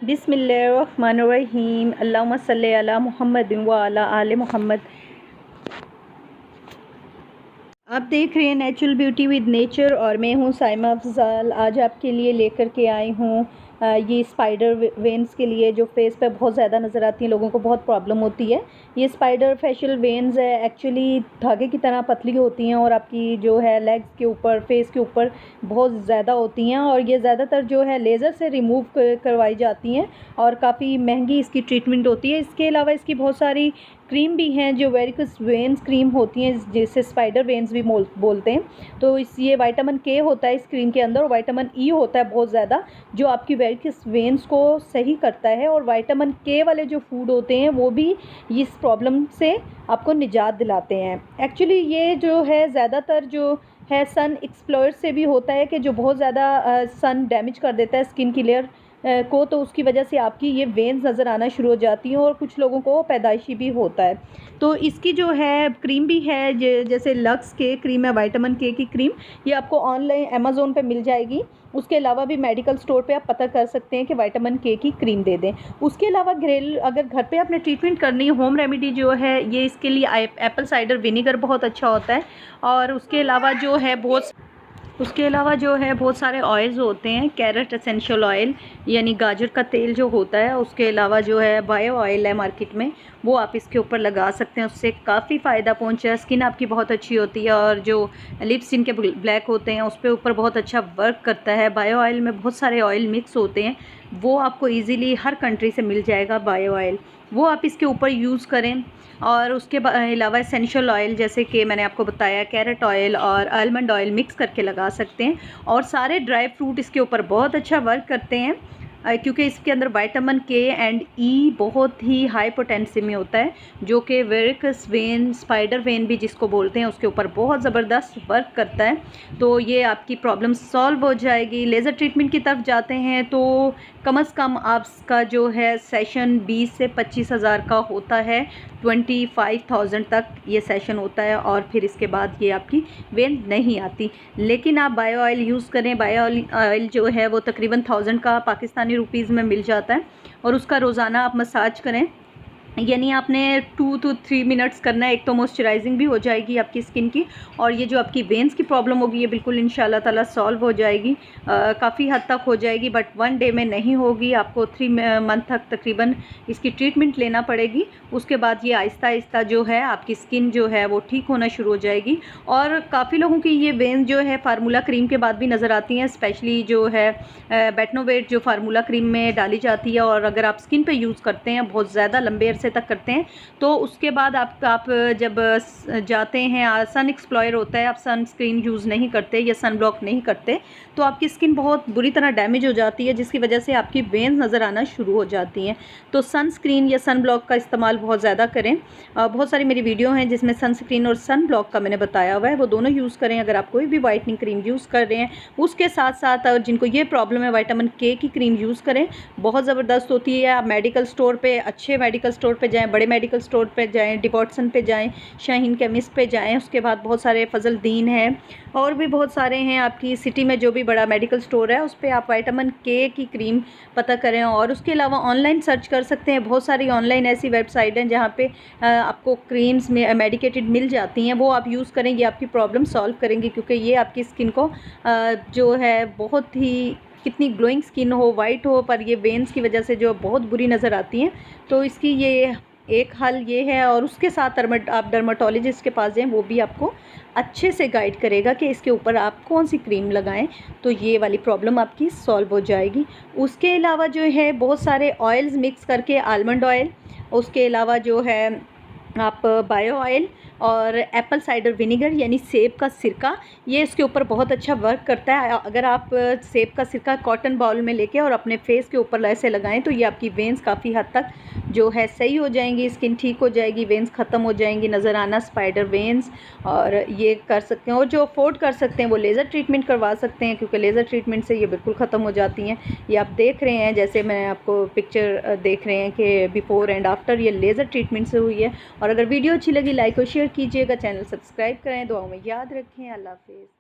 बिस्मिल्लाहिर्रहमानिर्रहीम। अल्लाहुम्मा सल्ली अला मुहम्मद व अला आले मोहम्मद। आप देख रहे हैं नेचुरल ब्यूटी विद नेचर और मैं हूं साइमा अफजाल। आज आपके लिए लेकर के आई हूं ये स्पाइडर वेन्स के लिए जो फेस पे बहुत ज़्यादा नज़र आती हैं, लोगों को बहुत प्रॉब्लम होती है। ये स्पाइडर फेशियल वेन्स है, एक्चुअली धागे की तरह पतली होती हैं और आपकी जो है लेग्स के ऊपर, फेस के ऊपर बहुत ज़्यादा होती हैं और ये ज़्यादातर जो है लेज़र से रिमूव करवाई जाती हैं और काफ़ी महंगी इसकी ट्रीटमेंट होती है। इसके अलावा इसकी बहुत सारी क्रीम भी हैं जो वेरिकोस वेन्स क्रीम होती हैं, जिसे स्पाइडर वेन्स भी बोलते हैं। तो ये विटामिन के होता है इस क्रीम के अंदर और विटामिन ई होता है बहुत ज़्यादा, जो आपकी वेरिकोस वेन्स को सही करता है। और विटामिन के वाले जो फूड होते हैं वो भी इस प्रॉब्लम से आपको निजात दिलाते हैं। एक्चुअली ये जो है ज़्यादातर जो है सन एक्सप्लोयर से भी होता है कि जो बहुत ज़्यादा सन डैमेज कर देता है स्किन की लेयर को, तो उसकी वजह से आपकी ये वेन्स नज़र आना शुरू हो जाती हैं और कुछ लोगों को पैदाइशी भी होता है। तो इसकी जो है क्रीम भी है, जैसे लक्स के क्रीम है, विटामिन के की क्रीम, ये आपको ऑनलाइन अमेज़ोन पे मिल जाएगी। उसके अलावा भी मेडिकल स्टोर पे आप पता कर सकते हैं कि विटामिन के की क्रीम दे दें। उसके अलावा घरेलू अगर घर पे आपने ट्रीटमेंट करनी है, होम रेमेडी जो है ये इसके लिए एप्पल साइडर विनीगर बहुत अच्छा होता है। और उसके अलावा जो है बहुत सारे ऑयल्स होते हैं, कैरेट एसेंशियल ऑयल यानी गाजर का तेल जो होता है, उसके अलावा जो है बायो ऑयल है मार्केट में, वो आप इसके ऊपर लगा सकते हैं। उससे काफ़ी फ़ायदा पहुंचा है, स्किन आपकी बहुत अच्छी होती है और जो लिप्स जिनके ब्लैक होते हैं उस पर ऊपर बहुत अच्छा वर्क करता है। बायो ऑयल में बहुत सारे ऑयल मिक्स होते हैं, वो आपको ईज़िली हर कंट्री से मिल जाएगा बायो ऑयल, वो आप इसके ऊपर यूज़ करें। और उसके अलावा एसेंशियल ऑयल जैसे कि मैंने आपको बताया कैरेट ऑयल और आलमंड ऑयल मिक्स करके लगा सकते हैं। और सारे ड्राई फ्रूट इसके ऊपर बहुत अच्छा वर्क करते हैं क्योंकि इसके अंदर विटामिन के एंड ई बहुत ही हाई पोटेंसी में होता है, जो कि वेरिकोस वेन, स्पाइडर वेन भी जिसको बोलते हैं, उसके ऊपर बहुत ज़बरदस्त वर्क करता है। तो ये आपकी प्रॉब्लम सॉल्व हो जाएगी। लेज़र ट्रीटमेंट की तरफ जाते हैं तो कम से कम आपका जो है सेशन 20 से 25 हज़ार का होता है, 25,000 तक ये सेशन होता है और फिर इसके बाद ये आपकी वेन नहीं आती। लेकिन आप बायो ऑयल यूज़ करें, बायो ऑयल जो है वो तकरीबन 1000 का पाकिस्तानी रुपीज़ में मिल जाता है और उसका रोज़ाना आप मसाज करें, यानी आपने 2 to 3 मिनट्स करना है। एक तो मॉइस्चराइजिंग भी हो जाएगी आपकी स्किन की और ये जो आपकी वेन्स की प्रॉब्लम होगी ये बिल्कुल इंशाल्लाह ताला सॉल्व हो जाएगी, काफ़ी हद तक हो जाएगी, बट 1 डे में नहीं होगी। आपको 3 मंथ तक तकरीबन इसकी ट्रीटमेंट लेना पड़ेगी। उसके बाद ये आहिस्ता आहिस्ता जो है आपकी स्किन जो है वो ठीक होना शुरू हो जाएगी। और काफ़ी लोगों की ये वेन्स जो है फार्मूला क्रीम के बाद भी नज़र आती हैं, स्पेशली जो है बेटनोवेट जो फार्मूला क्रीम में डाली जाती है और अगर आप स्किन पे यूज़ करते हैं बहुत ज़्यादा लंबे अरसे तक करते हैं तो उसके बाद आप जब जाते हैं, सन एक्सप्लोयर होता है, आप सन स्क्रीन यूज़ नहीं करते या सन ब्लॉक नहीं करते तो आपकी स्किन बहुत बुरी तरह डैमेज हो जाती है, जिसकी वजह से आपकी वेन्स नज़र आना शुरू हो जाती हैं। तो सन स्क्रीन या सन ब्लॉक का इस्तेमाल बहुत ज़्यादा करें। बहुत सारी मेरी वीडियो हैं जिसमें सन स्क्रीन और सन ब्लॉक का मैंने बताया हुआ है, वो दोनों यूज़ करें। अगर आप कोई भी वाइटनिंग क्रीम यूज़ कर रहे हैं उसके साथ साथ और जिनको ये प्रॉब्लम है विटामिन के की क्रीम यूज़ करें, बहुत ज़बरदस्त होती है। आप मेडिकल स्टोर पे, अच्छे मेडिकल स्टोर पे जाएं, बड़े मेडिकल स्टोर पे जाएं, डिवॉटसन पे जाएं, शाहीन केमिस्ट पे जाएं, उसके बाद बहुत सारे फजल दीन है और भी बहुत सारे हैं। आपकी सिटी में जो भी बड़ा मेडिकल स्टोर है उस पर आप विटामिन के की क्रीम पता करें। और उसके अलावा ऑनलाइन सर्च कर सकते हैं, बहुत सारी ऑनलाइन ऐसी वेबसाइट हैं जहाँ पे आपको क्रीम्स में मेडिकेटेड मिल जाती हैं, वो आप यूज़ करें, ये आपकी प्रॉब्लम सॉल्व करेंगी क्योंकि ये आपकी स्किन को जो है बहुत ही, कितनी ग्लोइंग स्किन हो, वाइट हो, पर ये वेन्स की वजह से जो बहुत बुरी नज़र आती हैं, तो इसकी ये एक हल ये है। और उसके साथ आप डर्माटोलॉजिस्ट के पास जाएं, वो भी आपको अच्छे से गाइड करेगा कि इसके ऊपर आप कौन सी क्रीम लगाएं, तो ये वाली प्रॉब्लम आपकी सॉल्व हो जाएगी। उसके अलावा जो है बहुत सारे ऑयल्स मिक्स करके, आलमंड ऑयल, उसके अलावा जो है आप बायो ऑयल और एप्पल साइडर विनीगर यानी सेब का सिरका, ये इसके ऊपर बहुत अच्छा वर्क करता है। अगर आप सेब का सिरका कॉटन बाउल में लेके और अपने फेस के ऊपर ऐसे लगाएं तो ये आपकी वेन्स काफ़ी हद तक जो है सही हो जाएंगी, स्किन ठीक हो जाएगी, वेन्स ख़त्म हो जाएंगी, नज़र आना स्पाइडर वेन्स। और ये कर सकते हैं और जो अफोर्ड कर सकते हैं वो लेज़र ट्रीटमेंट करवा सकते हैं क्योंकि लेज़र ट्रीटमेंट से ये बिल्कुल ख़त्म हो जाती हैं। ये आप देख रहे हैं, जैसे मैं आपको पिक्चर देख रहे हैं कि बिफ़ोर एंड आफ्टर ये लेज़र ट्रीटमेंट से हुई है। और अगर वीडियो अच्छी लगी लाइक और शेयर कीजिएगा, चैनल सब्सक्राइब करें, दुआओं में याद रखें। अल्लाह हाफ़िज़।